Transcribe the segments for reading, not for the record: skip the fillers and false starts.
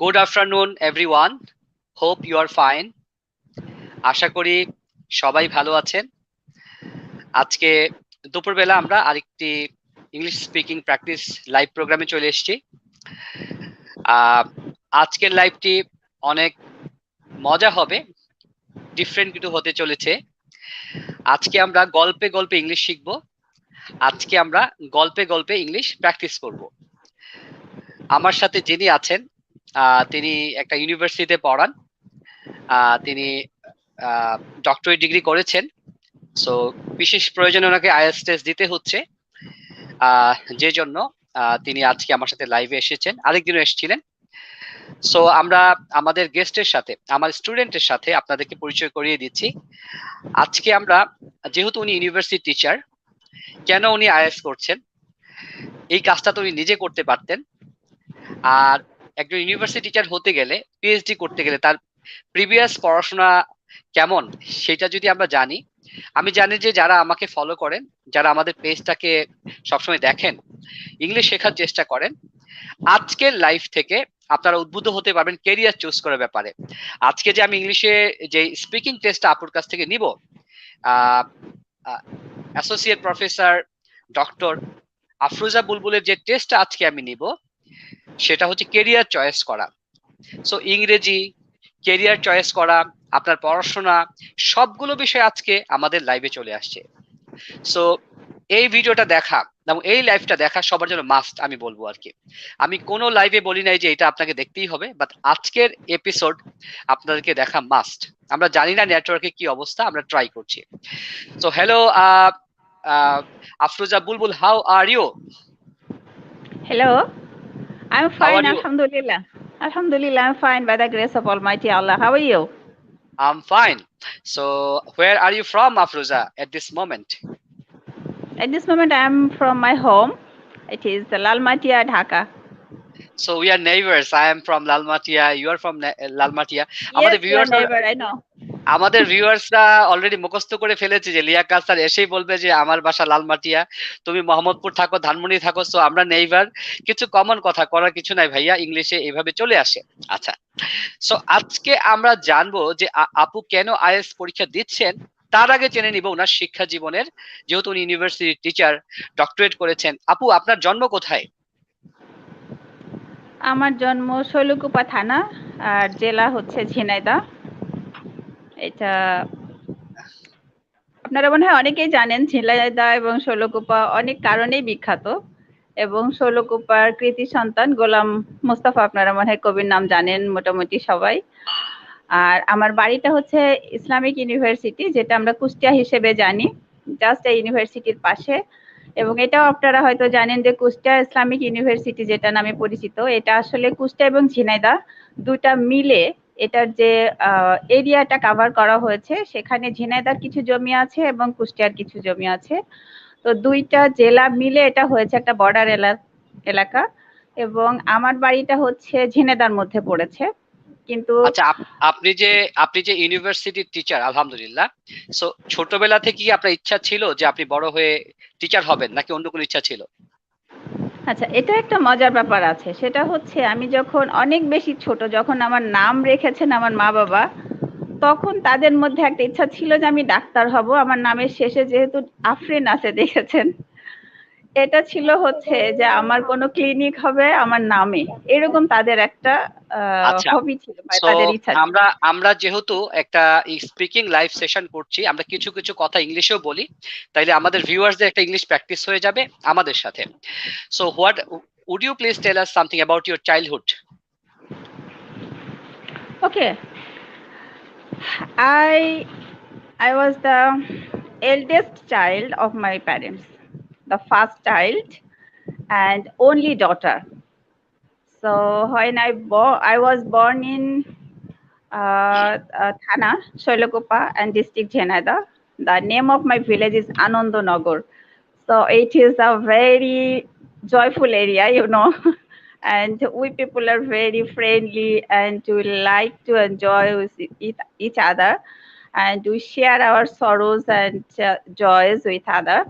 Good afternoon, everyone. Hope you are fine. আশা করি সবাই ভালো আছেন। আজকে দুপুরবেলা আমরা আরেকটি ইংলিশ স্পিকিং প্র্যাকটিস লাইভ প্রোগ্রামে চলে এসেছি। আজকের লাইভটি অনেক মজা হবে, ডিফারেন্ট কিছু হতে চলেছে। আজকে আমরা গল্পে গল্পে ইংলিশ শিখব। আজকে আমরা গল্পে গল্পে ইংলিশ প্র্যাকটিস করব। আমার সাথে যিনি আছেন তিনি একটা ইউনিভার্সিটিতে পড়ান। তিনি ডক্টরেট ডিগ্রি করেছেন। সো বিশেষ প্রয়োজনে ওনাকে আইএলটিএস টেস্ট দিতে হচ্ছে, যে জন্য তিনি আজকে আমার সাথে লাইভে এসেছেন, আরেকদিনও এসেছিলেন। সো আমরা আমাদের গেস্টের সাথে, আমার স্টুডেন্টের সাথে আপনাদেরকে পরিচয় করিয়ে দিচ্ছি। আজকে আমরা, যেহেতু উনি ইউনিভার্সিটি টিচার, কেন উনি আইএলটিএস করছেন, এই কাজটা তো উনি নিজে করতে পারতেন। আর একজন ইউনিভার্সিটি টিচার হতে গেলে, পিএইচডি করতে গেলে তার প্রিভিয়াস পড়াশোনা কেমন সেটা যদি আমরা জানি। আমি জানি যে যারা আমাকে ফলো করেন, যারা আমাদের পেজটাকে সবসময় দেখেন, ইংলিশ শেখার চেষ্টা করেন, আজকের লাইফ থেকে আপনারা উদ্বুদ্ধ হতে পারবেন কেরিয়ার চুজ করার ব্যাপারে। আজকে যে আমি ইংলিশে যে স্পিকিং টেস্টটা আপুর কাছ থেকে নিব, অ্যাসোসিয়েট প্রফেসর ডক্টর আফরোজা বুলবুলের যে টেস্টটা আজকে আমি নিব, সেটা হচ্ছে কেরিয়ার চয়েস করা। সো ইংরেজি, কেরিয়ার চয়েস করা, আপনার পড়াশোনা, সবগুলো বিষয় আজকে আমাদের লাইভে চলে আসছে। সো এই ভিডিওটা দেখা এবং এই লাইভটা দেখা সবার জন্য মাস্ট, আমি বলবো আর কি। আমি কোনো লাইভে বলি নাই যে এটা আপনাকে দেখতেই হবে, বাট আজকের এপিসোড আপনাদেরকে দেখা মাস্ট। আমরা জানি না নেটওয়ার্কে কি অবস্থা, আমরা ট্রাই করছি। So hello Afroza Bulbul, how are you? Hello, I'm How are fine, you? Alhamdulillah. Alhamdulillah, I'm fine by the grace of Almighty Allah. How are you? I'm fine. So where are you from, Afroza, at this moment? At this moment, I'm from my home. It is the Lalmatia, Dhaka. So we are neighbors. I am from Lalmatia. You are from Lalmatia. Yes, আমাদের you are viewers neighbor, I know. আমাদের ভিউয়ার্সরা already মুখস্থ করে ফেলেছে যে Liaquat sir এসেই বলবে যে আমার বাসা লালমাটিয়া, তুমি মোহাম্মদপুর থাকো, ধানমন্ডি থাকো, সো আমরা নেইবার। কিছু কমন কথা, করার কিছু নাই ভাইয়া, ইংলিশে এভাবে চলে আসে। আচ্ছা, সো আজকে আমরা জানবো যে আপু কেন আইএলটিএস পরীক্ষা দিচ্ছেন। তার আগে জেনে নিব ওনার শিক্ষা জীবনের, যেহেতু উনি ইউনিভার্সিটি টিচার, ডক্টরেট করেছেন। আপু, আপনার জন্ম কোথায়? আমার জন্ম শৈলকুপা থানা আর জেলা হচ্ছে ঝিনাইদহ। এটা আপনারা মনে হয় অনেকেই জানেন, ঝিনাইদহ এবং শৈলকুপা অনেক কারণেই বিখ্যাত। এবং শৈলকুপার কৃতি সন্তান গোলাম মোস্তফা, আপনারা মনে হয় কবির নাম জানেন মোটামুটি সবাই। আর আমার বাড়িটা হচ্ছে ইসলামিক ইউনিভার্সিটি, যেটা আমরা কুষ্টিয়া হিসেবে জানি, জাস্ট এই ইউনিভার্সিটির পাশে। এবং এটাও আপনারা হয়তো জানেন যে কুষ্টিয়া ইসলামিক ইউনিভার্সিটি যেটা নামে পরিচিত, এটা আসলে কুষ্টিয়া এবং ঝিনাইদহ দুটা মিলে এটার যে এরিয়াটা কভার করা হয়েছে, সেখানে ঝিনাইদহর কিছু জমি আছে এবং কুষ্টিয়ার কিছু জমি আছে। তো দুইটা জেলা মিলে এটা হয়েছে একটা বর্ডার এলাকা। এবং আমার বাড়িটা হচ্ছে ঝিনাইদহর মধ্যে পড়েছে। কিন্তু আচ্ছা, আপনি যে ইউনিভার্সিটির টিচার, আলহামদুলিল্লাহ। সো ছোটবেলা থেকে কি আপনার ইচ্ছা ছিল যে আপনি বড় হয়ে টিচার হবেন, নাকি অন্য কোনো ইচ্ছা ছিল? আচ্ছা, এটা একটা মজার ব্যাপার আছে। সেটা হচ্ছে আমি যখন অনেক বেশি ছোট, যখন আমার নাম রেখেছেন আমার মা বাবা, তখন তাদের মধ্যে একটা ইচ্ছা ছিল যে আমি ডাক্তার হব। আমার নামের শেষে যেহেতু আফরিন আছে, দেখেছেন, এটা ছিল হচ্ছে যে আমার কোনো ক্লিনিক হবে আমার নামে, এরকম তাদের একটা আচ্ছা, হবি ছিল বা সো তাদের ইচ্ছা ছিল। আমরা আমরা যেহেতু একটা স্পিকিং লাইভ সেশন করছি, আমরা কিছু কিছু কথা ইংলিশেও বলি, তাইলে আমাদের ভিউয়ার্সদের একটা ইংলিশ প্র্যাকটিস হয়ে যাবে আমাদের সাথে। So what would you please tell us something about your childhood? Okay, I I was the eldest child of my parents, the first child and only daughter. So when I was born in Thana, Shailakupa and district Jhenaidah. The name of my village is Anandanagar. So it is a very joyful area, and we people are very friendly and we like to enjoy with each other, and we share our sorrows and joys with other.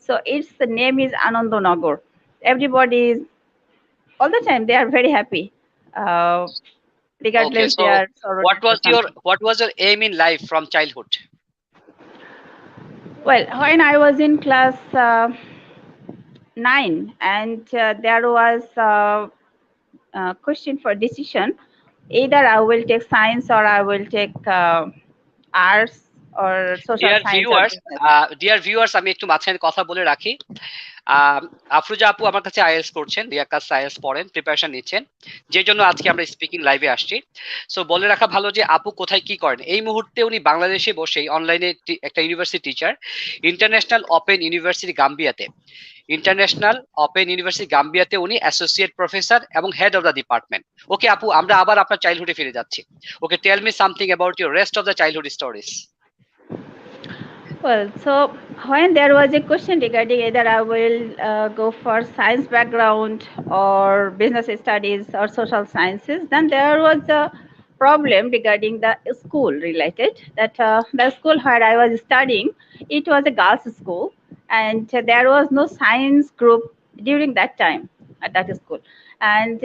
So its name is Anandanagar. Everybody is all the time they are very happy Okay, regardless so their sorrow or something. what was your aim in life from childhood? Well, when I was in class 9, and there was a question for decision. Either I will take science or I will take arts or social dear science or viewers, business. আমি একটু মাঝখানে কথা বলে রাখি। আফরোজা আপু আমার কাছে IELTS করছেন, রিয়া কাছে আইএলটিএস পড়েন, প্রিপারেশন নিচ্ছেন, যে জন্য আজকে আমরা স্পিকিং লাইভে আসছি। সো বলে রাখা ভালো যে আপু কোথায় কি করেন। এই মুহূর্তে উনি বাংলাদেশে বসেই অনলাইনে একটা university teacher, international open university গাম্বিয়াতে। ইন্টারন্যাশনাল ওপেন ইউনিভার্সিটি গাম্বিয়াতে উনি অ্যাসোসিয়েট প্রফেসর এবং head of the department. Okay আপু, আমরা আবার আপনার চাইল্ডহুডে ফিরে যাচ্ছি। Okay, tell me something about your rest of the childhood stories. Well, so when there was a question regarding either I will go for science background or business studies or social sciences, then there was a problem regarding the school related, that the school where I was studying, it was a girls' school, and there was no science group during that time at that school. And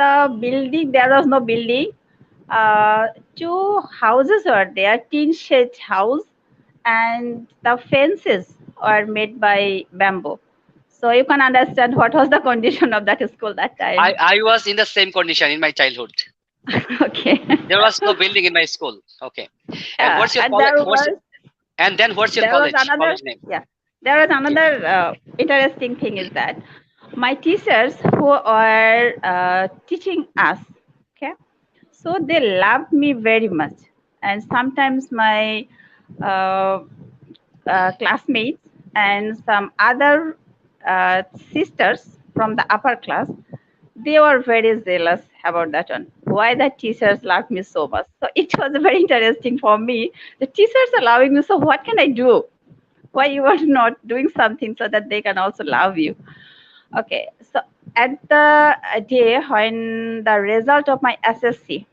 the building, there was no building. Two houses were there, tin shed house, and the fences were made by bamboo. So you can understand what was the condition of that school that time. I was in the same condition in my childhood. Okay. There was no building in my school. Okay. And what's your And college? there was, And then what's your there was college? another, College name? yeah, there was another interesting thing is that my teachers who are teaching us, okay, so they loved me very much. And sometimes my uh, classmates and some other sisters from the upper class, they were very zealous about that one. Why the teachers loved me so much? So it was very interesting for me. The teachers are loving me, so what can I do? Why you are not doing something so that they can also love you? Okay, so at the day when the result of my SSC,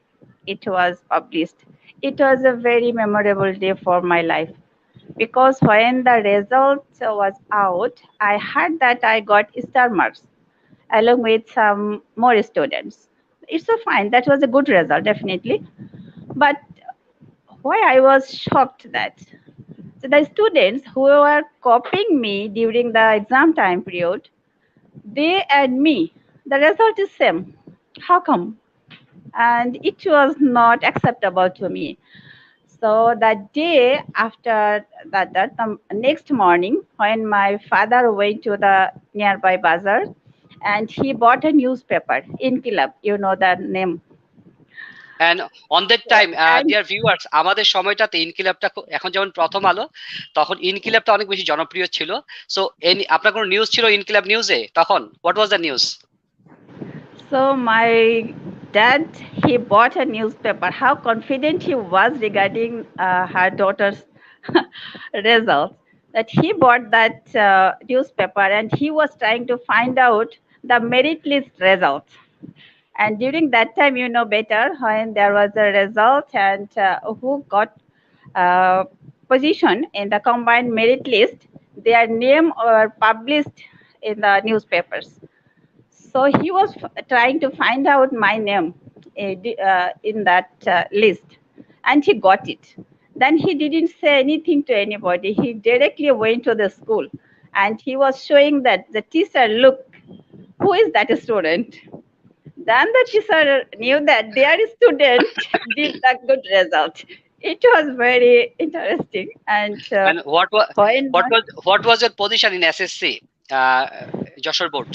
it was published, it was a very memorable day for my life, because when the result was out, I heard that I got star marks along with some more students. It's so fine. That was a good result, definitely. But why I was shocked that the students who were copying me during the exam time period, they and me, the result is same. How come? And it was not acceptable to me. So the day after that, the next morning, when my father went to the nearby bazaar, and he bought a newspaper, Inkilab, you know that name. And on that time, And dear viewers, আমাদের সময়টাতে ইনকিলাবটা এখন যেমন প্রথম আলো, তখন ইনকিলাবটা অনেক বেশি জনপ্রিয় ছিল। সো আপনার কোনো নিউজ ছিল ইনকিলাব নিউজে তখন? What was the news? so my dad, he bought a newspaper. How confident he was regarding her daughter's results, that he bought that newspaper, and he was trying to find out the merit list results. And during that time, you know better, when there was a result and who got position in the combined merit list, their name were published in the newspapers. So he was trying to find out my name in that list, and he got it. Then he didn't say anything to anybody. He directly went to the school, and he was showing that the teacher, look, who is that student? Then the teacher knew that their student did a good result. It was very interesting. And And what was your position in SSC Jessore board?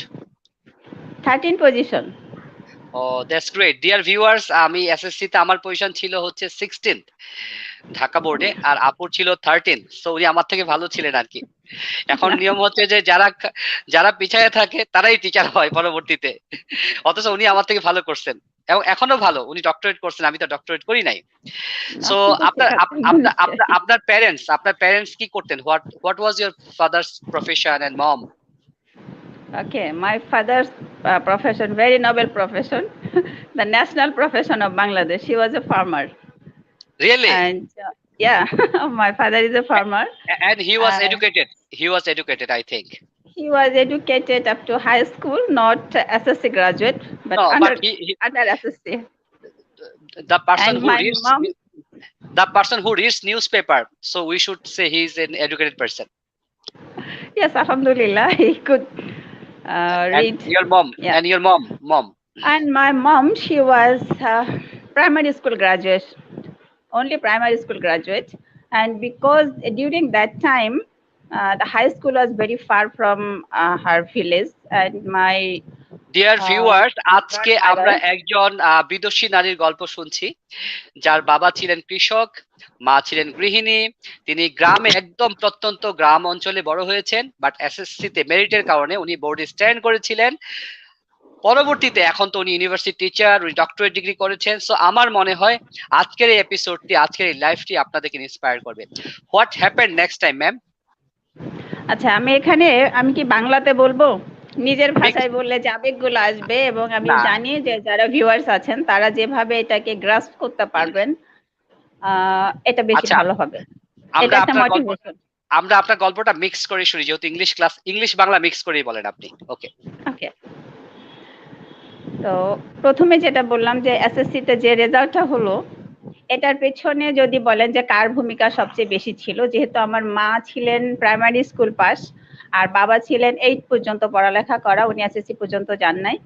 13 position. Oh, that's great. Dear viewers, আমি SSC তে আমার position ছিল হচ্ছে 16th Dhaka বোর্ডে, আর আপুর ছিল 13th। So উনি আমার থেকে ভালো ছিলেন আর কি। এখন নিয়ম হচ্ছে যে যারা পিছায় থাকে তারাই টিচার হয় পরবর্তীতে, অথচ উনি আমার থেকে ভালো করছেন এবং এখনো ভালো। উনি ডক্টরেট করছেন, আমি তো ডক্টরেট করি নাই। সো আপনার প্যারেন্টস কি করতেন? What was your father's profession and mom? Okay, my father's profession, very noble profession, the national profession of Bangladesh. He was a farmer. Really? And yeah, my father is a farmer. And he was educated. He was educated, I think. He was educated up to high school, not SSC graduate, but No, but under SSC. the person And who my reads mom, the person who reads newspaper, so we should say he is an educated person. yes, Alhamdulillah, he could And read. your mom, Yeah. and your mom. And my mom, she was primary school graduate, only primary school graduate. And because during that time, the high school was very far from her village, and my dear viewers, আজকে আমরা grandmother, একজন বিদুষী নারীর গল্প শুনছি, যার বাবা ছিলেন কৃষক, মা ছিলেন গৃহিণী। তিনি গ্রামে, একদম প্রত্যন্ত গ্রাম অঞ্চলে বড় হয়েছেন, বাট এসএসসি তে মেরিটের কারণে উনি বোর্ডে স্ট্যান্ড করেছিলেন। পরবর্তীতে এখন তো উনি ইউনিভার্সিটি টিচার, উনি ডক্টরেট ডিগ্রি করেছেন। সো আমার মনে হয় আজকের এই এপিসোডটি, আজকের এই লাইফটি আপনাদেরকে ইন্সপায়ার করবে। What happened next time, ma'am? আচ্ছা, আমি কি বাংলাতে বলবো? নিজের ভাষায় বললে যে আবেগগুলো আসবে, এবং আমি না, জানি যে যারা ভিউয়ার্স আছেন তারা যেভাবে এটাকে গ্রাস্প করতে পারবেন, এটা বেশি আচ্ছা, ভালো হবে। আমরা এটা একটা আপনার গল্প মোটিভেশন। আমরা আপনার গল্পটা মিক্স করে শুনি, যেহেতু English class, English Bangla mix করেই বলেন আপনি। ওকে। ওকে, তো প্রথমে যেটা বললাম যে এসএসসি তে যে রেজাল্টটা হলো, এটার পেছনে যদি বলেন যে কার ভূমিকা সবচেয়ে বেশি ছিল, যেহেতু আমার মা ছিলেন প্রাইমারি স্কুল পাস আর বাবা ছিলেন 8 পর্যন্ত পড়ালেখা করা, উনি এসএসসি পর্যন্ত যান নাই।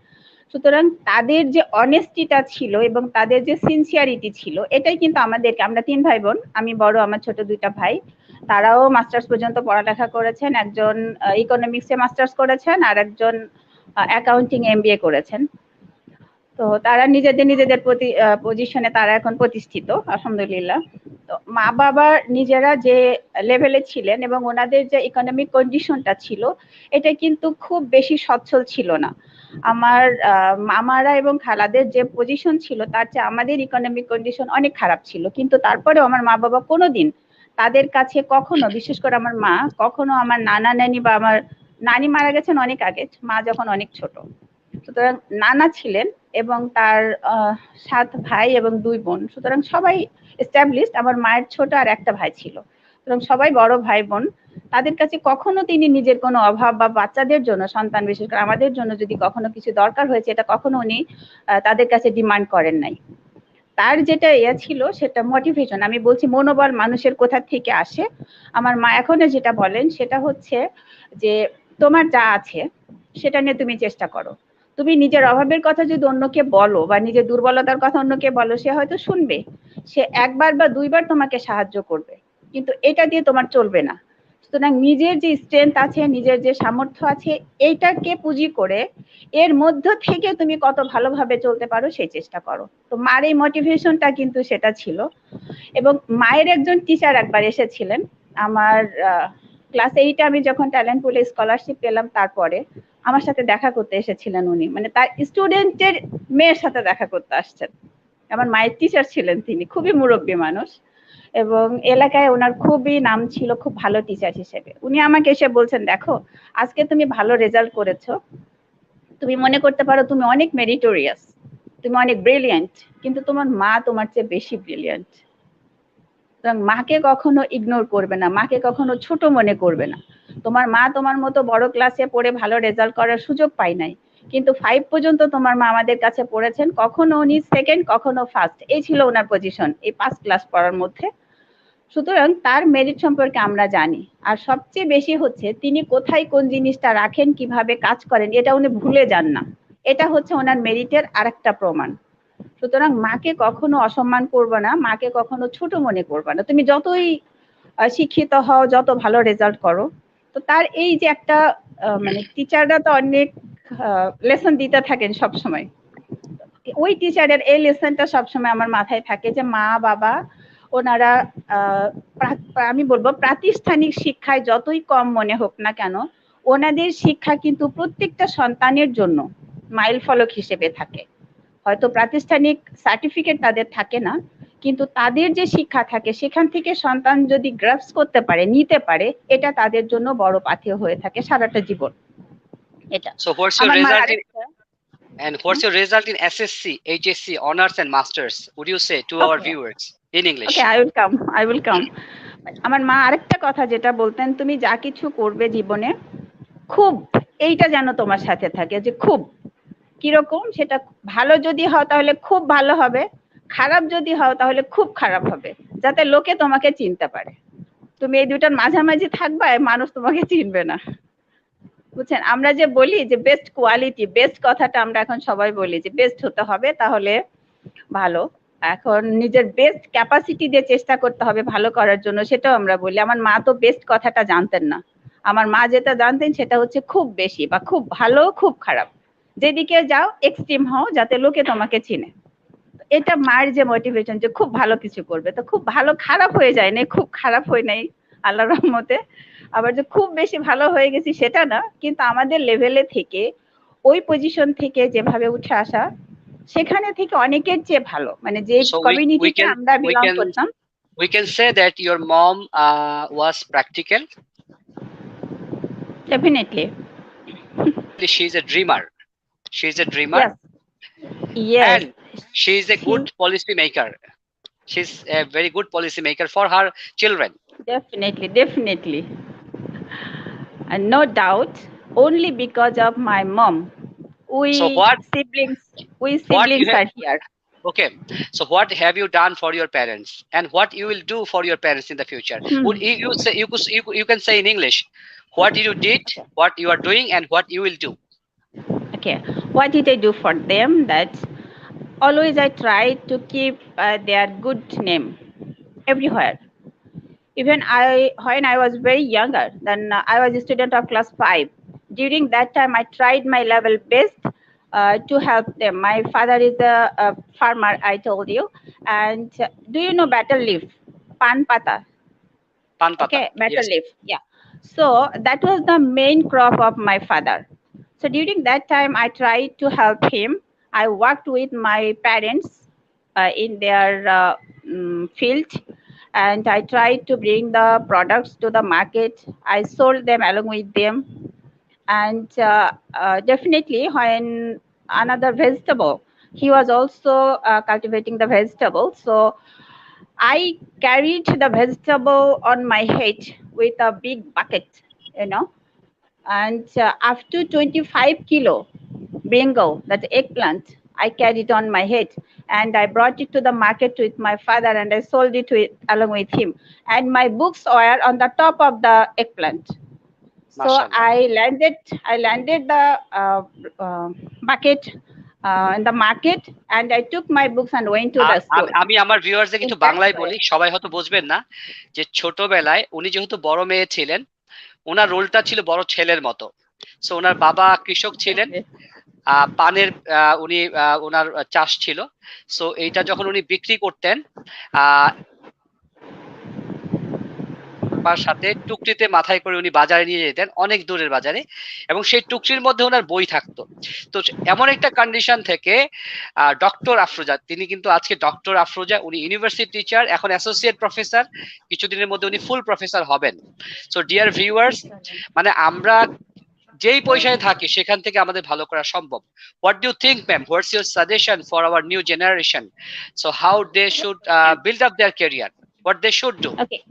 সুতরাং তাদের যে অনেস্টিটা ছিল এবং তাদের যে সিনসিয়ারিটি ছিল, এটাই কিন্তু আমাদেরকে, আমরা 3 ভাই বোন, আমি বড়, আমার ছোট 2টা ভাই, তারাও মাস্টার্স পর্যন্ত পড়ালেখা করেছেন। একজন ইকোনমিক্সে মাস্টার্স করেছেন আর একজন অ্যাকাউন্টিং এমবিএ করেছেন। তো তারা নিজেদের পজিশনে তারা এখন প্রতিষ্ঠিত, আলহামদুলিল্লাহ। তো মা বাবা নিজেরা যে লেভেলে ছিলেন এবং ওনাদের যে ইকোনমিক কন্ডিশনটা ছিল, এটা কিন্তু খুব বেশি সচ্ছল ছিল না। আমার মামারা এবং খালাদের যে পজিশন ছিল তার চেয়ে আমাদের ইকোনমিক কন্ডিশন অনেক খারাপ ছিল, কিন্তু তারপরেও আমার মা বাবা কোনোদিন তাদের কাছে কখনো, বিশেষ করে আমার মা কখনো, আমার নানা নানি বা আমার নানি মারা গেছেন অনেক আগে, মা যখন অনেক ছোট, সুতরাং নানা ছিলেন এবং তার 7 ভাই এবং 2 বোন, সুতরাং সবাই এস্টাবলিশড। আমার মায়ের ছোট আর একটা ভাই ছিল, সুতরাং সবাই বড় ভাই বোন। তাদের কাছে কখনো তিনি নিজের কোনো অভাব বা বাচ্চাদের জন্য, সন্তান বিশেষ করে আমাদের জন্য যদি কখনো কিছু দরকার হয়েছে, এটা কখনো উনি তাদের কাছে ডিমান্ড করেন নাই। তার যেটা ছিল সেটা মোটিভেশন, আমি বলছি মনোবল মানুষের কোথা থেকে আসে। আমার মা এখনো যেটা বলেন সেটা হচ্ছে যে তোমার যা আছে সেটা নিয়ে তুমি চেষ্টা করো। তুমি নিজের অভাবের কথা যদি অন্যকে বলো বা নিজের দুর্বলতার কথা অন্যকে বলো, সে হয়তো শুনবে, সে একবার বা দুইবার তোমাকে সাহায্য করবে, কিন্তু এটা দিয়ে তোমার চলবে না। সুতরাং নিজের যে স্ট্রেংথ আছে, নিজের যে সামর্থ্য আছে, এইটাকে পুঁজি করে এর মধ্য থেকে তুমি কত ভালোভাবে চলতে পারো সেই চেষ্টা করো। তো মার এই মোটিভেশনটা কিন্তু সেটা ছিল। এবং মায়ের একজন টিচার একবার এসেছিলেন আমার ক্লাস 8 আমি যখন ট্যালেন্ট পুলে স্কলারশিপ পেলাম, তারপরে আমার সাথে দেখা করতে এসেছিলেন উনি, মানে তার স্টুডেন্টের মেয়ের সাথে দেখা করতে আসছেন। আমার মায়ের টিচার ছিলেন তিনি, খুবই মুরব্বী মানুষ এবং এলাকায় ওনার খুবই নাম ছিল, খুব ভালো টিচার হিসেবে। উনি আমাকে এসে বলছেন, দেখো আজকে তুমি ভালো রেজাল্ট করেছো, তুমি মনে করতে পারো তুমি অনেক মেরিটোরিয়াস, তুমি অনেক ব্রিলিয়ান্ট, কিন্তু তোমার মা তোমার চেয়ে বেশি ব্রিলিয়ান্ট। সুতরাং মাকে কখনো ইগনোর করবে না, মাকে কখনো ছোট মনে করবে না। তোমার মা তোমার মতো বড় ক্লাসে পড়ে ভালো রেজাল্ট করার সুযোগ পায় নাই, কিন্তু 5 পর্যন্ত তোমার মা আমাদের কাছে পড়েছেন, কখনো উনি সেকেন্ড কখনো ফার্স্ট, এই ছিল ওনার পজিশন এই 5 ক্লাস পড়ার মধ্যে। সুতরাং তার মেরিট সম্পর্কে আমরা জানি। আর সবচেয়ে বেশি হচ্ছে তিনি কোথায় কোন জিনিসটা রাখেন, কিভাবে কাজ করেন, এটা উনি ভুলে যান না। এটা হচ্ছে ওনার মেরিটের আরেকটা প্রমাণ। সুতরাং মাকে কখনো অসম্মান করবে না, মাকে কখনো ছোট মনে করবে না, তুমি যতই শিক্ষিত হও, যত ভালো রেজাল্ট করো। তো তার এই যে একটা মানে টিচাররা তো অনেক লেসন দিতে থাকেন সব সময়, ওই টিচারের এই লেসনটা সবসময় আমার মাথায় থাকে যে মা বাবা ওনারা আমি বলবো প্রাতিষ্ঠানিক শিক্ষায় যতই কম মনে হোক না কেন, ওনাদের শিক্ষা কিন্তু প্রত্যেকটা সন্তানের জন্য মাইল ফলক হিসেবে থাকে। হয়তো প্রাতিষ্ঠানিক সার্টিফিকেট তাদের থাকে না, কিন্তু তাদের যে শিক্ষা থাকে সেখান থেকে সন্তান যদি গ্রাস্প করতে পারে, নিতে পারে, এটা তাদের জন্য বড় পাথেয় হয়ে থাকে সারাটা জীবন। এটা So what's your আমার মার result in, আরেকটা। and what's your result in SSC, HSC, honors and masters? Would you say to our okay, viewers in English? Okay, I will come. আমার মা আরেকটা কথা যেটা বলতেন, তুমি যা কিছু করবে জীবনে, খুব, এইটা যেন তোমার সাথে থাকে, যে খুব কিরকম, সেটা ভালো যদি হও তাহলে খুব ভালো হবে, খারাপ যদি হও তাহলে খুব খারাপ হবে, যাতে লোকে তোমাকে চিনতে পারে। তুমি এই দুটার মাঝামাঝি থাকবা, মানুষ তোমাকে চিনবে না। বুঝছেন, আমরা যে বলি যে বেস্ট কোয়ালিটি, বেস্ট কথাটা আমরা এখন সবাই বলি যে বেস্ট হতে হবে তাহলে ভালো। এখন নিজের বেস্ট ক্যাপাসিটি দিয়ে চেষ্টা করতে হবে ভালো করার জন্য, সেটাও আমরা বলি। আমার মা তো বেস্ট কথাটা জানতেন না, আমার মা যেটা জানতেন সেটা হচ্ছে খুব বেশি বা খুব ভালো খুব খারাপ, যেদিকে যাও এক্সট্রিম হও যাতে লোকে তোমাকে চিনে। এটা মার যে মোটিভেশন যে খুব ভালো কিছু করবে, তো খুব ভালো খারাপ হয়ে যায় না, খুব খারাপ হয় নাই আল্লাহর রহমতে। আবার যে খুব বেশি ভালো হয়ে গেছি সেটা না, কিন্তু আমাদের লেভেলে থেকে ওই পজিশন থেকে যেভাবে উঠে আসা, সেখানে থেকে অনেকের চেয়ে ভালো, মানে যে So we কমিউনিটিতে can আমরা we বিলং can করতাম। we can say that your mom was practical. Definitely. She's a dreamer. She's a dreamer, yes, yes. and she's a good policy maker. She's a very good policy maker for her children. Definitely, definitely. And no doubt, only because of my mom, So we what siblings, we what you siblings have are here. okay, so what have you done for your parents, and what you will do for your parents in the future? Would you say you can say in English what you did, what you are doing, and what you will do? Okay, what did I do for them? That always I try to keep their good name everywhere. Even when I was very younger, then I was a student of class 5. During that time, I tried my level best to help them. My father is a farmer, I told you. And do you know battle leaf? Pan pata. Panpata, Okay, battle yes. leaf. Yeah. So that was the main crop of my father. So during that time, I tried to help him. I worked with my parents in their field, and I tried to bring the products to the market. I sold them along with them, and definitely when another vegetable, he was also cultivating the vegetable. So I carried the vegetable on my head with a big bucket, you know, and after 25 kilo bingo, that eggplant, I carried on my head, and I brought it to the market with my father, and I sold it along with him. And my books were on the top of the eggplant. So Mashallah. I landed the bucket in the market, and I took my books and went to the school. আমি আমার ভিউয়ার্সদের In কিছু that বাংলায় way. বলি, সবাই হয়তো বুঝবেন না যে ছোটবেলায় উনি যেহেতু বড় মেয়ে ছিলেন, ওনার রোলটা ছিল বড় ছেলের মতো। সো ওনার বাবা কৃষক ছিলেন, পানের উনি ওনার চাষ ছিল। সো এইটা যখন উনি বিক্রি করতেন, বাবার সাথে টুকরিতে মাথায় করে উনি বাজারে নিয়ে যেতেন, অনেক দূরের বাজারে, এবং সেই টুকরির মধ্যে ওনার বই থাকতো। তো এমন একটা কন্ডিশন থেকে ডক্টর আফরোজা, তিনি কিন্তু আজকে ডক্টর আফরোজা, উনি ইউনিভার্সিটি টিচার, এখন অ্যাসোসিয়েট প্রফেসর, কিছুদিনের মধ্যে উনি ফুল প্রফেসর হবেন। সো ডিয়ার ভিউয়ার্স, মানে আমরা যেই পয়সায় থাকি সেখান থেকে আমাদের ভালো করা সম্ভব। What do you think ma'am, what's your suggestion for our new generation? So how they should build up their career, what they should do? Okay.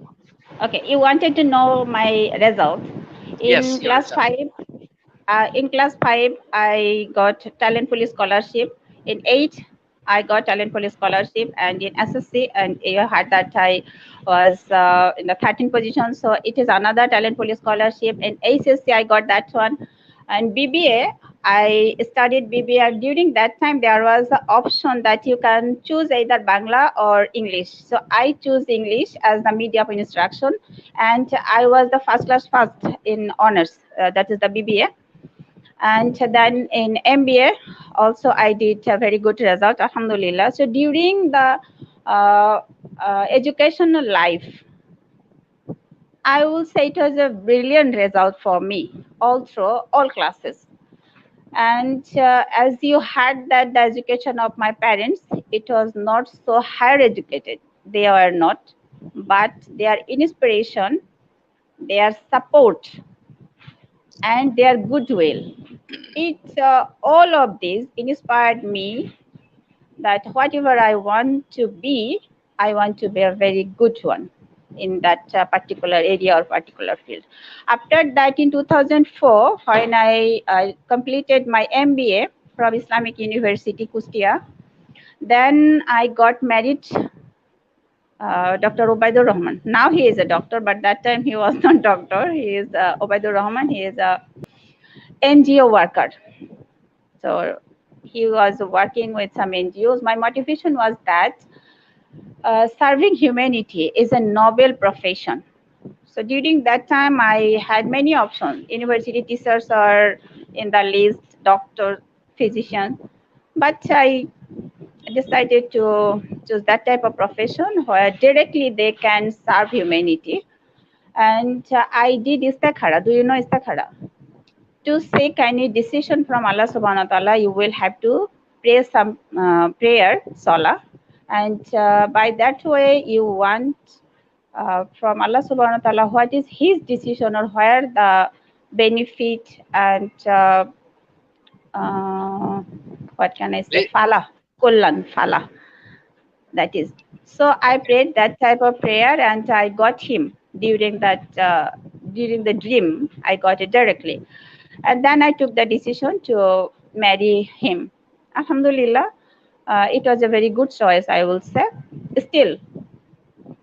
Okay, you wanted to know my results. In Yes, your class result. 5, I got talent police scholarship. In 8, I got talent police scholarship, and in SSC, and you heard that I was in the 13th position, so it is another talent police scholarship. In HSC, I got that one, and BBA, I studied BBA. And during that time, there was the option that you can choose either Bangla or English. So I choose English as the media of instruction, and I was the first class first in honors. That is the BBA. And then in MBA, also I did a very good result, alhamdulillah. So during the educational life, I will say it was a brilliant result for me, all through all classes. And as you heard that the education of my parents, it was not so higher educated. They were not, but their inspiration, their support, and their goodwill, it all of these inspired me that whatever I want to be a very good one. in that particular area or particular field. After that, in 2004, when I completed my MBA from Islamic University, Kustia, then I got married Dr. Obaidur Rahman. Now he is a doctor, but that time he was not doctor. He is Obaidur Rahman. He is a NGO worker. So he was working with some NGOs. My motivation was that serving humanity is a noble profession. So during that time, I had many options. University teachers are in the list, doctor, physician, but I decided to choose that type of profession where directly they can serve humanity. And I did istikhara. Do you know istikhara? To seek any decision from Allah subhanahu wa ta'ala, you will have to pray some prayer, salah. And by that way, you want from Allah subhanahu wa ta'ala what is his decision or where the benefit and what can I say, fala, kullan, fala. That is. So I prayed that type of prayer and I got him during that, during the dream, I got it directly. And then I took the decision to marry him. Alhamdulillah, it was a very good choice, I will say. Still,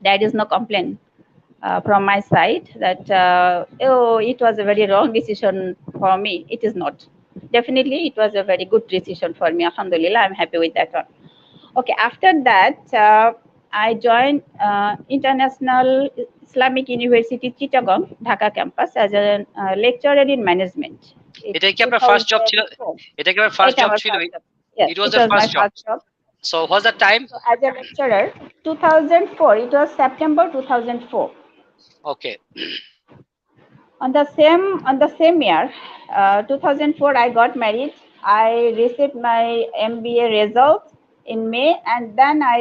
there is no complaint from my side that, oh, it was a very wrong decision for me. It is not. Definitely, it was a very good decision for me. Alhamdulillah, I'm happy with that one. Okay, after that, I joined International Islamic University Chittagong, Dhaka campus as a lecturer in management. এটা কি আপনার first job ছিল? এটা কি আপনার first job ছিল? Yes, it was your first job. So what's the time? So as a lecturer, 2004. It was September 2004. Okay. On the same year, 2004, I got married. I received my MBA results in May, and then I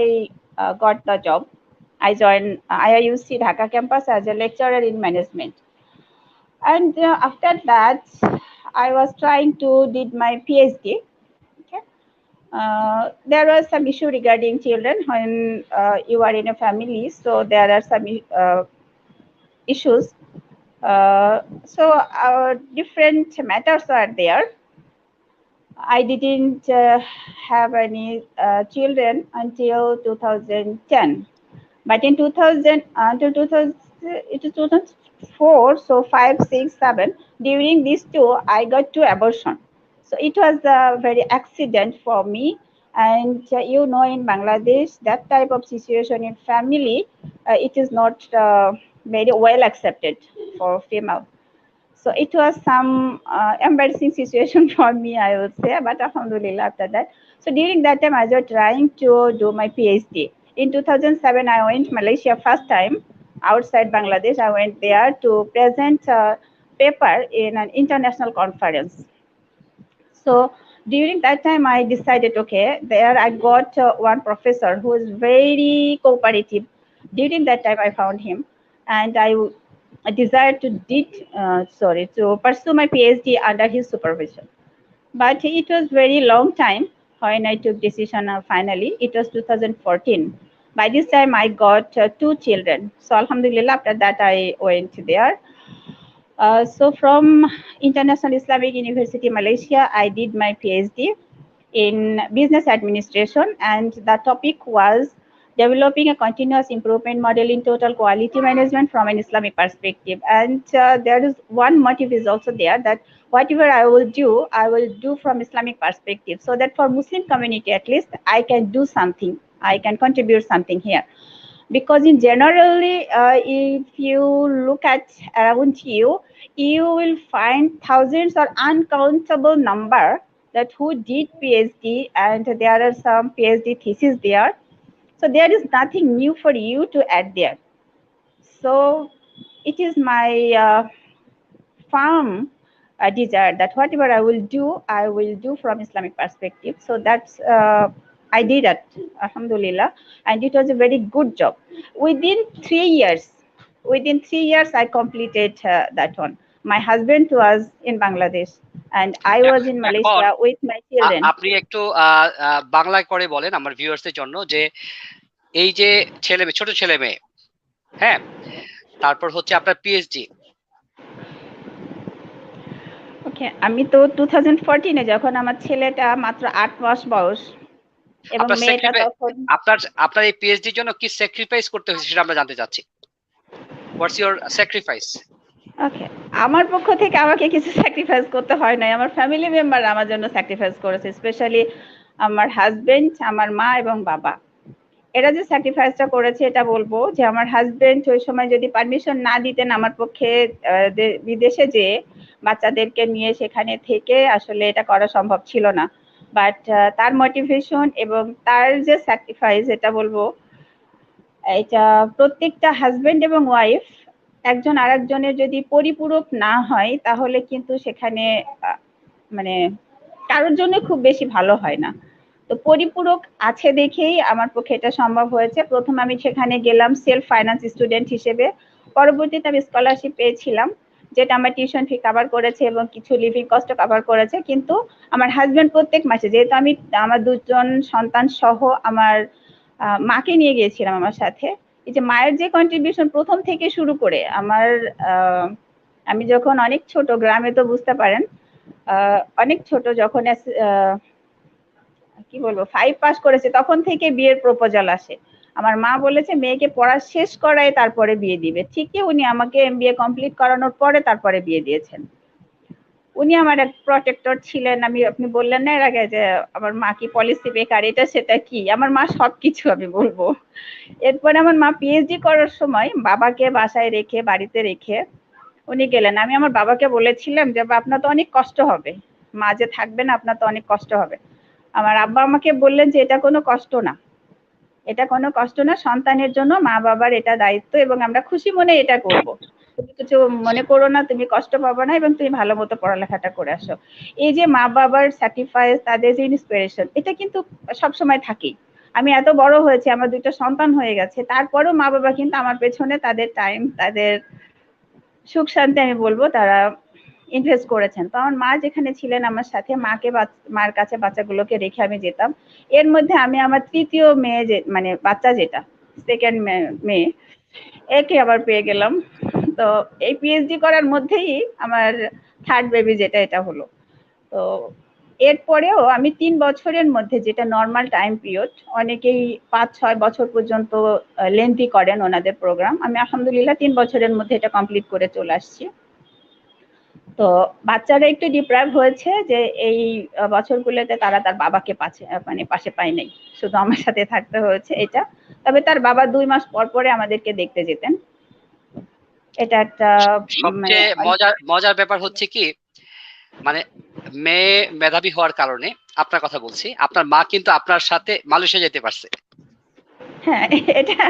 got the job. I joined IIUC Dhaka campus as a lecturer in management. And after that, I was trying to did my PhD. Okay. There was some issue regarding children when you are in a family, so there are some issues. So different matters are there. I didn't have any children until 2010, but in 2000 until 2000, it is 2004, so 5, 6, 7. During these two, I got 2 abortions. So it was a very accident for me. And you know, in Bangladesh, that type of situation in family, it is not very well accepted for female. So it was some embarrassing situation for me, I would say, but alhamdulillah after that. So during that time, I was trying to do my PhD. In 2007, I went to Malaysia first time outside Bangladesh. I went there to present a paper in an international conference. So during that time, I decided, okay, there I got one professor who was very cooperative. During that time, I found him, and I desired to pursue my PhD under his supervision. But it was very long time when I took decision. Finally, it was 2014. By this time, I got 2 children. So alhamdulillah, after that, I went there. So from International Islamic University, Malaysia, I did my PhD in business administration, and the topic was developing a continuous improvement model in total quality management from an Islamic perspective. And there is one motive is also there, that whatever I will do from Islamic perspective, so that for Muslim community at least I can do something, I can contribute something here. Because in generally, if you look at around you, you will find thousands or uncountable number that who did PhD, and there are some PhD thesis there. So there is nothing new for you to add there. So it is my firm desire that whatever I will do from Islamic perspective. So that's I did it, alhamdulillah, and it was a very good job. Within 3 years, I completed that one. My husband was in Bangladesh, and I was in Malaysia with my children. আপনি একটু বাংলায় করে বলেন আমার ভিউয়ার্সদের জন্য, যে এই যে ছোট ছেলে মেয়ে হ্যাঁ, তারপর হচ্ছে আপনার পিএইচডি। ওকে, আমি তো 2014-এ যখন আমার ছেলেটা মাত্র 8 মাস বয়স এবং আপনার মেয়েটা স্যাক্রিফাইস, তখন আপনার আপনার এই পিএইচডির জন্য কি স্যাক্রিফাইস করতে হয়েছে সেটা আমরা জানতে চাচ্ছি। What's your sacrifice? ওকে, আমার পক্ষ থেকে আমাকে কিছু স্যাক্রিফাইস করতে হয় নাই। আমার ফ্যামিলি মেম্বার আমার জন্য স্যাক্রিফাইস করেছে। স্পেশালি আমার হাসব্যান্ড, আমার মা এবং বাবা। এরা যে স্যাক্রিফাইসটা করেছে এটা বলবো যে আমার হাসব্যান্ড ওই সময় যদি পারমিশন না দিতেন আমার পক্ষে বিদেশে যেয়ে বাচ্চাদেরকে নিয়ে সেখানে থেকে আসলে এটা করা সম্ভব ছিল না। বাট তার মোটিভেশন এবং তার যে স্যাক্রিফাইস এটা বলবো, এটা প্রত্যেকটা হাজবেন্ড এবং ওয়াইফ একজন আরেকজনের যদি পরিপূরক না হয় তাহলে কিন্তু সেখানে মানে কারোর জন্য খুব বেশি ভালো হয় না। তো পরিপূরক আছে দেখেই আমার পক্ষে এটা সম্ভব হয়েছে। প্রথম আমি সেখানে গেলাম সেলফ ফাইন্যান্স স্টুডেন্ট হিসেবে। পরবর্তীতে আমি স্কলারশিপ পেয়েছিলাম, যেটা আমার টিউশন ফি কভার করেছে এবং কিছু লিভিং কস্ট কভার করেছে। কিন্তু আমার হাজবেন্ড প্রত্যেক মাসে, যেহেতু আমি আমার দুজন সন্তান সহ আমার মাকে নিয়ে গিয়েছিলাম আমার সাথে, এই যে মায়ের যে কন্ট্রিবিউশন প্রথম থেকে শুরু করে আমার আমি যখন অনেক ছোট, গ্রামে তো বুঝতে পারেন অনেক ছোট, যখন কি বলবো 5 পাস করেছে তখন থেকে বিয়ের প্রপোজাল আসে। আমার মা বলেছে মেয়েকে পড়া শেষ করায় তারপরে বিয়ে দিবে। ঠিকই উনি আমাকে এমবিএ কমপ্লিট করানোর পরে তারপরে বিয়ে দিয়েছেন। উনি আমার এক প্রটেক্টর ছিলেন। আপনি বললেন না এর আগে যে আমার মা কি পলিসি বেকার, এটা সেটা কি, আমার মা সবকিছু আমি বলবো। এরপরে আমার মা পিএইচডি করার সময় বাবাকে বাসায় রেখে, বাড়িতে রেখে উনি গেলেন। আমি আমার বাবাকে বলেছিলাম যে আপনার তো অনেক কষ্ট হবে, মা যে থাকবেন আপনার তো অনেক কষ্ট হবে। আমার আব্বা আমাকে বললেন যে এটা কোনো কষ্ট না, এটা কোনো কষ্ট না, সন্তানের জন্য মা বাবার এটা দায়িত্ব এবং আমরা খুশি মনে এটা করব। তুমি কিছু মনে করো না, তুমি কষ্ট পাবো না এবং তুমি ভালো মতো পড়ালেখাটা করে আসো। এই যে মা বাবার স্যাক্রিফাইস, তাদের যে ইন্সপিরেশন, এটা কিন্তু সবসময় থাকেই। আমি এত বড় হয়েছি, আমার দুইটা সন্তান হয়ে গেছে, তারপরেও মা বাবা কিন্তু আমার পেছনে তাদের টাইম, তাদের সুখ শান্তি আমি বলবো তারা ইনভেস্ট করেছেন। তো আমার মা যেখানে ছিলেন আমার সাথে, মার কাছে বাচ্চাগুলোকে রেখে আমি যেতাম। এর মধ্যে আমি আমার তৃতীয় মেয়ে, যে মানে বাচ্চা যেটা সেকেন্ড মেয়ে, একে আবার পেয়ে গেলাম। তো এই পিএইচডি করার মধ্যেই আমার থার্ড বেবি যেটা, এটা হলো। তো এরপরেও আমি 3 বছরের মধ্যে, যেটা নর্মাল টাইম পিরিয়ড, অনেকেই 5-6 বছর পর্যন্ত লেন্থি করেন ওনাদের প্রোগ্রাম, আমি আলহামদুলিল্লাহ 3 বছরের মধ্যে এটা কমপ্লিট করে চলে আসছি। তো বাচ্চারা একটু ডিপ্রাইভ হয়েছে যে এই বছরগুলোতে তারা তার বাবাকে পাশে পায় নাই, শুধু আমার সাথে থাকতে হয়েছে এটা। তবে তার বাবা 2 মাস পর পরে আমাদেরকে দেখতে যেতেন। এটা একটা মানে সবচেয়ে মজার মজার ব্যাপার হচ্ছে কি, মানে মেয়ে মেধাবী হওয়ার কারণে, আপনার কথা বলছি, আপনার মা কিন্তু আপনার সাথে মালয়েশিয়া যেতে পারছে। হ্যাঁ, এটা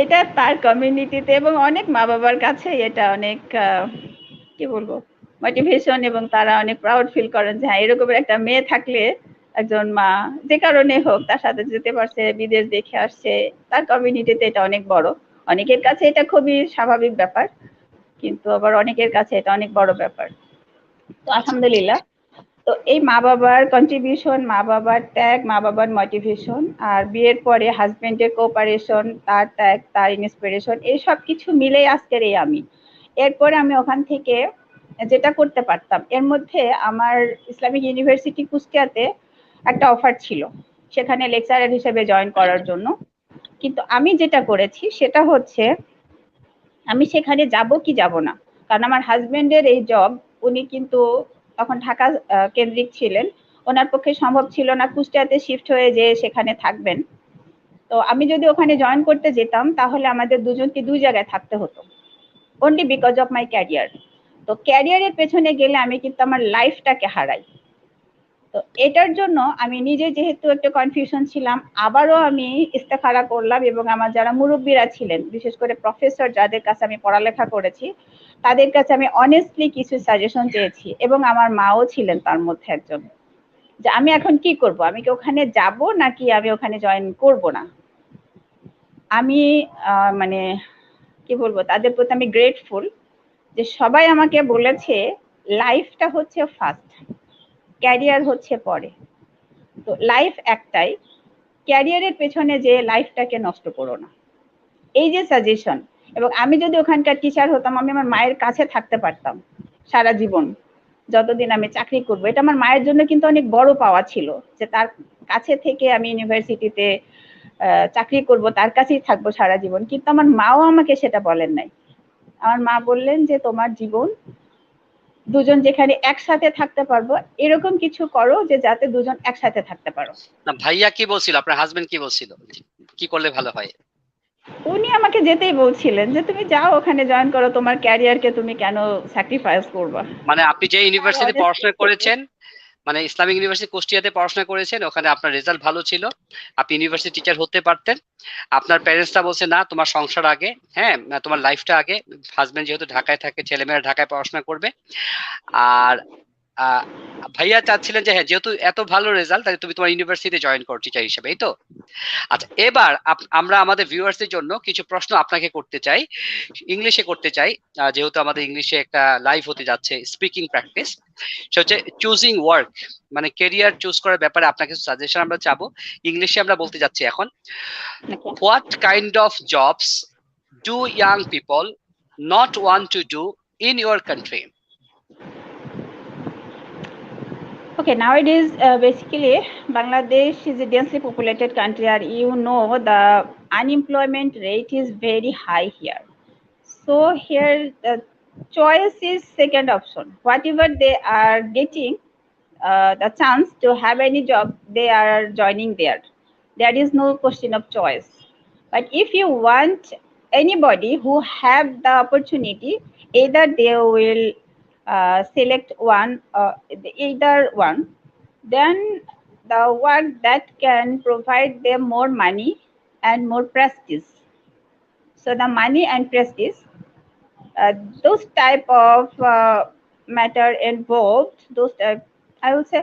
এটা তার কমিউনিটিতে এবং অনেক মা বাবার কাছে এটা অনেক কি বলবো মোটিভেশন, এবং তারা অনেক প্রাউড ফিল করেন যে হ্যাঁ এরকম একটা মেয়ে থাকলে একজন মা যে কারণে হোক তার সাথে যেতে পারছে, বিদেশ দেখে আসছে। তার কমিউনিটিতে এটা অনেক বড়। অনেকের কাছে এটা খুবই স্বাভাবিক ব্যাপার, কিন্তু আবার অনেকের কাছে এটা অনেক বড় ব্যাপার। তো আচ্ছা, আলহামদুলিল্লাহ। তো এই মা বাবার কন্ট্রিবিউশন, মা বাবার ত্যাগ, মা বাবার মোটিভেশন, আর বিয়ের পরে হাজবেন্ডের কোঅপারেশন, তার ত্যাগ, তার ইন্সপিরেশন, এই সব কিছু মিলেই আজকের এই আমি। এরপরে আমি ওখান থেকে যেটা করতে পারতাম, এর মধ্যে আমার ইসলামিক ইউনিভার্সিটি কুষ্টিয়াতে একটা অফার ছিল সেখানে লেকচারার হিসেবে জয়েন করার জন্য। কিন্তু আমি যেটা করেছি সেটা হচ্ছে আমি সেখানে যাব কি যাব না, কারণ আমার হাজবেন্ডের এই জব, উনি কিন্তু তখন ঢাকা কেন্দ্রিক ছিলেন, ওনার পক্ষে সম্ভব ছিল না কুষ্টিয়াতে শিফট হয়ে যে সেখানে থাকবেন। তো আমি যদি ওখানে জয়েন করতে যেতাম তাহলে আমাদের দুজনকে দুই জায়গায় থাকতে হতো, only because of my career. তো ক্যারিয়ারের পেছনে গেলে আমি কিন্তু আমার লাইফটাকে হারাই। তো এটার জন্য আমি নিজে যেহেতু একটা কনফিউশন ছিলাম, আবারও আমি ইস্তেখারা করলাম এবং আমার যারা মুরব্বীরা ছিলেন, বিশেষ করে প্রফেসর যাদের কাছে আমি পড়ালেখা করেছি, তাদের কাছে আমি অনেস্টলি কিছু সাজেশন চেয়েছি এবং আমার মাও ছিলেন তার মধ্যে একজন, যে আমি এখন কি করব, আমি কি ওখানে যাব নাকি আমি ওখানে জয়েন করব না। আমি মানে কি বলবো, তাদের প্রতি আমি গ্রেটফুল যে সবাই আমাকে বলেছে লাইফটা হচ্ছে ফার্স্ট, ক্যারিয়ার হচ্ছে পরে। তো লাইফ একটাই, ক্যারিয়ারের পেছনে যে লাইফটাকে নষ্ট করো না। এই যে সাজেশন, এবং আমি যদি ওখানকার টিচার হতাম, আমি আমার মায়ের কাছে থাকতে পারতাম সারা জীবন, যতদিন আমি চাকরি করব। এটা আমার মায়ের জন্য কিন্তু অনেক বড় পাওয়া ছিল, যে তার কাছে থেকে আমি ইউনিভার্সিটিতে চাকরি করব, তার কাছেই থাকবো সারা জীবন। কিন্তু আমার মাও আমাকে সেটা বলেন নাই। আমার মা বললেন যে তোমার জীবন, দুজন যেখানে একসাথে থাকতে পারবো এরকম কিছু করো, যে যাতে দুজন একসাথে থাকতে পারো। না, ভাইয়া কি বলছিল, আপনার হাজবেন্ড কি বলছিল, কি করলে ভালো হয়? উনি আমাকে যেতেই বলছিলেন যে তুমি যাও, ওখানে জয়েন করো, তোমার ক্যারিয়ারকে তুমি কেন স্যাক্রিফাইস করবা। মানে আপনি যে তার ইউনিভার্সিটি অনেস্টি পড়াশোনা থেকে। করেছেন, মানে ইসলামিক ইউনিভার্সিটি কুষ্টিয়াতে পড়াশোনা করেছেন, ওখানে আপনার রেজাল্ট ভালো ছিল, আপনি ইউনিভার্সিটি টিচার হতে পারতেন। আপনার প্যারেন্টসরা বলছে না, তোমার সংসার আগে, হ্যাঁ, না, তোমার লাইফটা আগে। হাজবেন্ড যেহেতু ঢাকায় থাকে, ছেলেমেয়েরা ঢাকায় পড়াশোনা করবে। আর আহ, ভাইয়া চাচ্ছিলেন যে হ্যাঁ, যেহেতু এত ভালো রেজাল্ট, তাহলে তুমি তোমার ইউনিভার্সিটিতে জয়েন করো টিচার হিসেবে, এই তো। আচ্ছা, এবার আমরা আমাদের ভিউয়ার্সদের জন্য কিছু প্রশ্ন আপনাকে করতে চাই, ইংলিশে করতে চাই। যেহেতু আমাদের ইংলিশে একটা লাইভ হতে যাচ্ছে, স্পিকিং প্র্যাকটিস। সেটা হচ্ছে চুজিং ওয়ার্ক, মানে কেরিয়ার চুজ করার ব্যাপারে আপনাকে সাজেশন আমরা চাবো। ইংলিশে আমরা বলতে যাচ্ছি এখন, what kind of jobs do young people not want to do in your country? Okay, nowadays, basically, Bangladesh is a densely populated country, and you know the unemployment rate is very high here. So here the choice is second option. Whatever they are getting, the chance to have any job, they are joining there. There is no question of choice. But if you want anybody who have the opportunity, either they will select one, either one, then the work that can provide them more money and more prestige. So the money and prestige, uh, those type of matter involved, those type, I would say,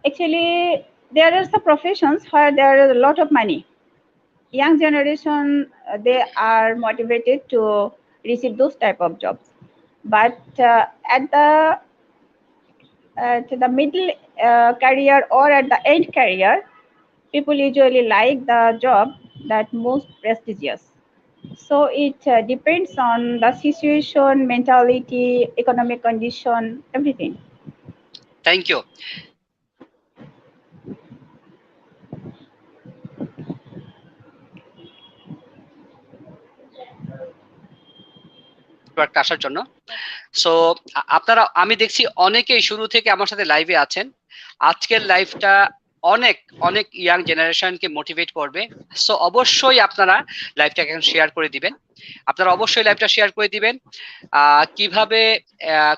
actually there are some professions where there is a lot of money. Young generation, they are motivated to receive those type of jobs, but at the middle career or at the end career, people usually like the job that most prestigious. So it depends on the situation, mentality, economic condition, everything. Thank you. আসার জন্য। So আপনারা, আমি দেখছি অনেকেই শুরু থেকে আমার সাথে লাইভে আছেন। আজকের লাইভটা অনেক অনেক ইয়াং জেনারেশনকে মোটিভেট করবে। সো অবশ্যই আপনারা লাইভটাকে এখন শেয়ার করে দিবেন। আপনারা অবশ্যই লাইভটা শেয়ার করে দিবেন। কিভাবে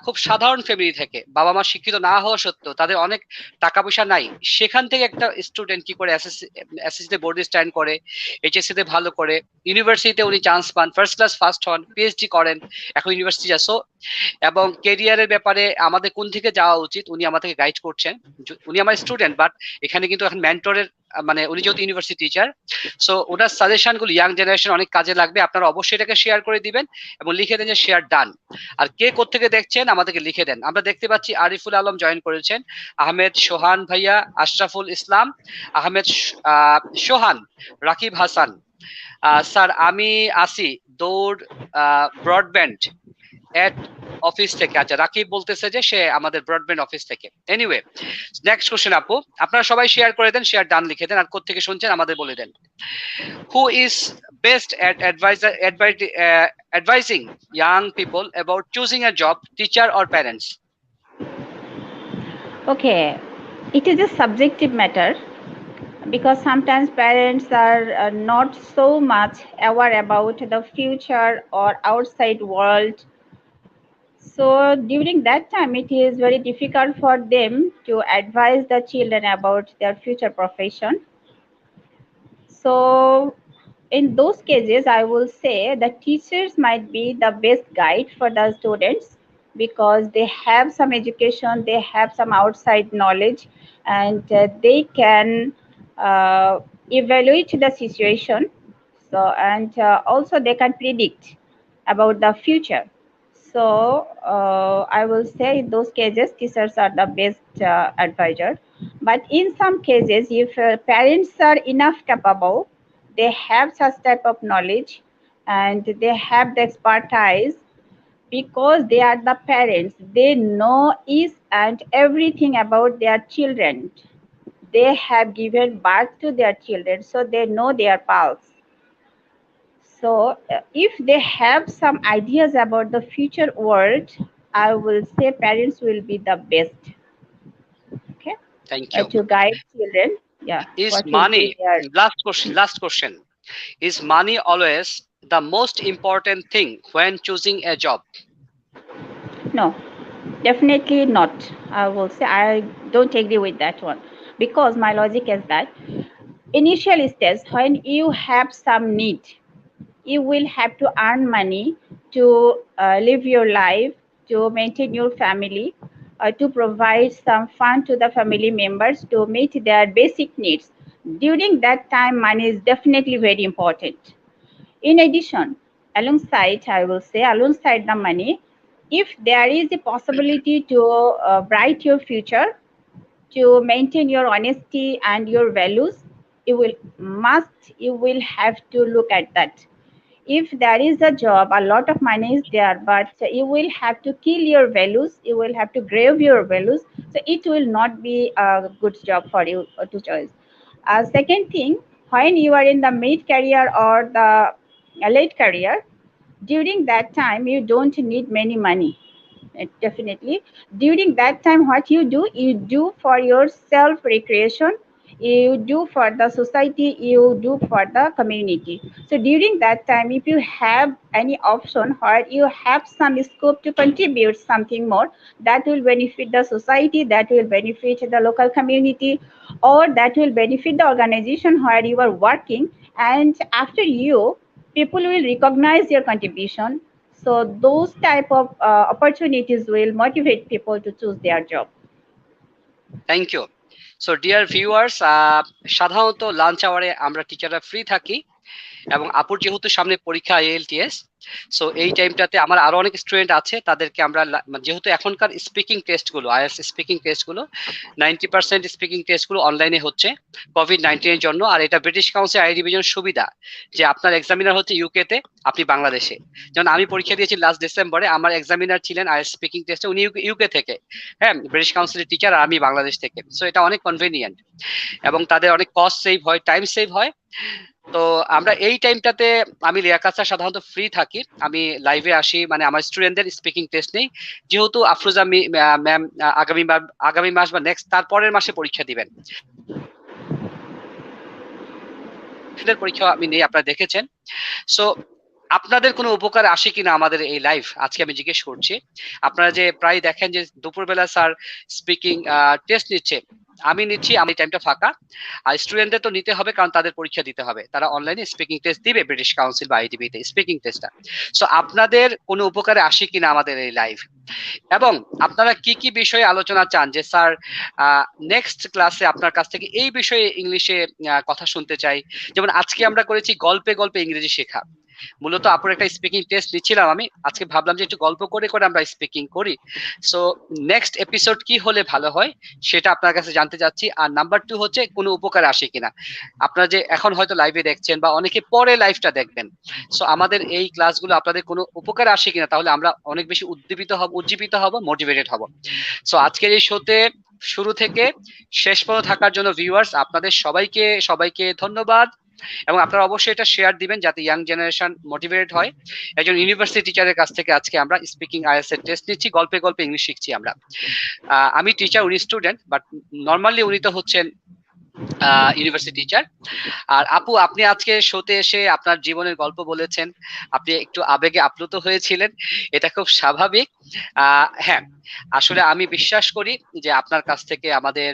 খুব সাধারণ ফ্যামিলি থেকে, বাবা মা শিক্ষিত না হওয়া সত্ত্বেও তাদের অনেক টাকা পয়সা নাই, সেখান থেকে একটা স্টুডেন্ট কি করে এসএসসি তে বোর্ডে স্ট্যান্ড করে, এইচএসসি তে ভালো করে, ইউনিভার্সিটিতে উনি চান্স পান, ফার্স্ট ক্লাস ফার্স্ট হন, পিএইচডি করেন, এখন ইউনিভার্সিটি আসো, এবং কেরিয়ারের ব্যাপারে আমাদের কোন থেকে যাওয়া উচিত উনি আমাদেরকে গাইড করছেন। উনি আমার স্টুডেন্ট, বাট এখানে কিন্তু এখন মেন্টরের, মানে উনি যেহেতু ইউনিভার্সিটি টিচার, সো ওনার সাজেশন গুলো ইয়াং জেনারেশন অনেক কাজে লাগবে। আপনারা অবশ্যই এটাকে শেয়ার করে দিবেন এবং লিখে দেন যে শেয়ার ডান। আর কে কোত্থেকে দেখছেন আমাদেরকে লিখে দেন। আমরা দেখতে পাচ্ছি আরিফুল আলম জয়েন করেছেন, আহমেদ সোহান ভাইয়া, আশরাফুল ইসলাম, আহমেদ সোহান, রাকিব হাসান। স্যার আমি আসি দৌড় ব্রডব্যান্ড এট অফিস থেকে। আচ্ছা, রাকিব বলতেছে যে সে আমাদের ব্রডব্যান্ড অফিস থেকে। এনিওয়ে, নেক্সট কোশ্চেন আপু, আপনারা সবাই শেয়ার করে দেন, শেয়ার ডান লিখে দেন, আর কোত্থেকে শুনছেন আমাদের বলে দেন। Who is best at advising young people about choosing a job, teacher or parents? Okay, it is a subjective matter, because sometimes parents are not so much aware about the future or outside world. So during that time, it is very difficult for them to advise the children about their future profession. So in those cases, I will say the teachers might be the best guide for the students, because they have some education, they have some outside knowledge, and they can evaluate the situation. So, and also they can predict about the future. So I will say in those cases, teachers are the best advisor. But in some cases, if parents are enough capable, they have such type of knowledge, and they have the expertise because they are the parents. They know each and everything about their children. They have given birth to their children, so they know their pulse. So, if they have some ideas about the future world, I will say parents will be the best. Okay, Thank you. to guide children. Yeah, Is what will be money, their last question, is money always the most important thing when choosing a job? no? Definitely not. I will say I don't agree with that one because my logic is that initial stage when you have some need, you will have to earn money to live your life, to maintain your family, to provide some fund to the family members to meet their basic needs. During that time, money is definitely very important. In addition, alongside, I will say, alongside the money, if there is a possibility to bright your future, to maintain your honesty and your values, you will have to look at that. If there is a job, a lot of money is there, but you will have to kill your values, you will have to grave your values, so it will not be a good job for you to choose. Second thing, when you are in the mid career or the late career, during that time you don't need many money. Definitely during that time, what you do for your self recreation, you do for the society, you do for the community. So during that time, if you have any option where you have some scope to contribute something more, that will benefit the society, that will benefit the local community, or that will benefit the organization where you are working, and after you, people will recognize your contribution. So those type of opportunities will motivate people to choose their job. Thank you. So dear viewers, সাধারণত lunch আওয়ারে আমরা টিচাররা free থাকি এবং আপুর যেহেতু সামনে পরীক্ষা ALTS, সো এই টাইমটাতে আমার আরো অনেক স্টুডেন্ট আছে, তাদেরকে আমরা যেহেতু এখনকার স্পিকিং টেস্টগুলো IELTS স্পিকিং টেস্টগুলো 90% স্পিকিং টেস্টগুলো অনলাইনে হচ্ছে COVID-19 এর জন্য। আর এটা ব্রিটিশ কাউন্সিল আই ডিভিশন সুবিধা যে আপনার এক্সামিনার হচ্ছে ইউকে তে, আপনি বাংলাদেশে। যেমন আমি পরীক্ষা দিয়েছি লাস্ট ডিসেম্বরে, আমার এক্সামিনার ছিলেন IELTS স্পিকিং টেস্টে, উনি ইউকে থেকে, হ্যাঁ, ব্রিটিশ কাউন্সিলের টিচার, আর আমি বাংলাদেশ থেকে। সো এটা অনেক কনভিনিয়েন্ট এবং তাদের অনেক কস্ট সেভ হয়, টাইম সেভ হয়। তো আমরা এই টাইমটাতে আমি লিয়াকাত স্যার সাধারণত ফ্রি থাকি, আমি লাইভে আসি, মানে আমার স্টুডেন্টদের স্পিকিং টেস্ট নেই। যেহেতু আফরোজা ম্যাম আগামী মাস বা নেক্সট তারপরের মাসে পরীক্ষা দিবেন, পরীক্ষা আমি নেই, আপনারা দেখেছেন। সো আপনাদের কোনো উপকার আসে কিনা আমাদের এই লাইভ আজকে আমি জিজ্ঞেস করছি। আপনারা যে প্রায় দেখেন যে দুপুরবেলা স্যার স্পিকিং টেস্ট নিচ্ছে, আমি নিচ্ছি, আমার টাইমটা ফাঁকা। আর স্টুডেন্টদের তো নিতে হবে, কারণ তাদের পরীক্ষা দিতে হবে, তারা অনলাইনে স্পিকিং টেস্ট দিবে ব্রিটিশ কাউন্সিল বা আইডিবিতে স্পিকিং টেস্টটা। সো আপনাদের কোনো উপকারে আসে কিনা আমাদের এই লাইভ, এবং আপনারা কি কি বিষয়ে আলোচনা চান যে স্যার নেক্সট ক্লাসে আপনার কাছ থেকে এই বিষয়ে ইংলিশে কথা শুনতে চাই। যেমন আজকে আমরা করেছি গল্পে গল্পে ইংরেজি শেখা, মূলত আপুর একটা স্পিকিং টেস্ট নিচ্ছিলাম আমি, আজকে ভাবলাম যে একটু গল্প করে করে আমরা স্পিকিং করি। সো নেক্সট এপিসোড কি হলে ভালো হয় সেটা আপনার কাছে জানতে চাচ্ছি। আর নাম্বার 2 হচ্ছে কোনো উপকার আসে কিনা, আপনারা যে এখন হয়তো লাইভে দেখছেন বা অনেকে পরে লাইভটা দেখবেন, সো আমাদের এই ক্লাসগুলো আপনাদের কোনো উপকার আসে কিনা, তাহলে আমরা অনেক বেশি উজ্জীবিত হব, মোটিভেটেড হব। সো আজকের এই শোতে শুরু থেকে শেষ পর্যন্ত থাকার জন্য ভিউয়ার্স আপনাদের সবাইকে ধন্যবাদ, এবং আপনারা অবশ্যই এটা শেয়ার দিবেন যাতে ইয়াং জেনারেশন মোটিভেটেড হয়। একজন ইউনিভার্সিটি টিচারের কাছ থেকে আজকে আমরা স্পিকিং IELTS এর টেস্ট নিচ্ছি, গল্পে গল্পে ইংলিশ শিখছি আমরা। আমি টিচার, উনি স্টুডেন্ট, বাট নর্মালি উনি তো হচ্ছেন ইউনিভার্সিটি টিচার। আর আপু, আপনি আজকে শোতে এসে আপনার জীবনের গল্প বলেছেন, আপনি একটু আবেগে আপ্লুত হয়েছিলেন, এটা খুব স্বাভাবিক। হ্যাঁ, আসলে আমি বিশ্বাস করি যে আপনার কাছ থেকে আমাদের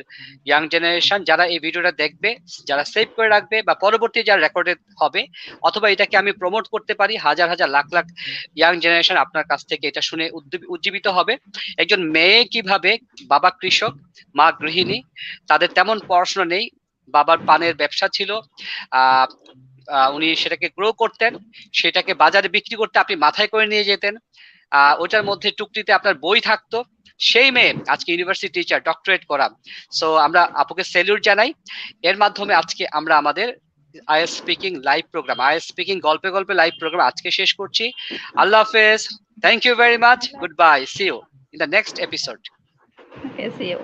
ইয়াং জেনারেশন যারা এই ভিডিওটা দেখবে, যারা সেভ করে রাখবে, বা পরবর্তী যারা রেকর্ডেড হবে, অথবা এটাকে আমি প্রমোট করতে পারি, হাজার হাজার লাখ লাখ ইয়াং জেনারেশন আপনার কাছ থেকে এটা শুনে উজ্জীবিত হবে। একজন মেয়ে কিভাবে, বাবা কৃষক, মা গৃহিণী, তাদের তেমন পড়াশোনা নেই, বাবার পানের ব্যবসা ছিল, উনি সেটাকে গ্রো করতেন, সেটাকে বাজারে বিক্রি করতে আপনি মাথায় করে নিয়ে যেতেন, ওটার মধ্যে টুকটিতে আপনার বই থাকতো, সেই মেয়ে আজকে ইউনিভার্সিটি টিচার, ডক্টরেট করা। সো আমরা আপুকে স্যালিউট জানাই। এর মাধ্যমে আজকে আমরা আমাদের IS speaking live programme, IS speaking গল্পে গল্পে লাইভ প্রোগ্রাম আজকে শেষ করছি। আল্লাহ হাফেজ, thank you very much, good bye, see you in the next episode. Okay, see you.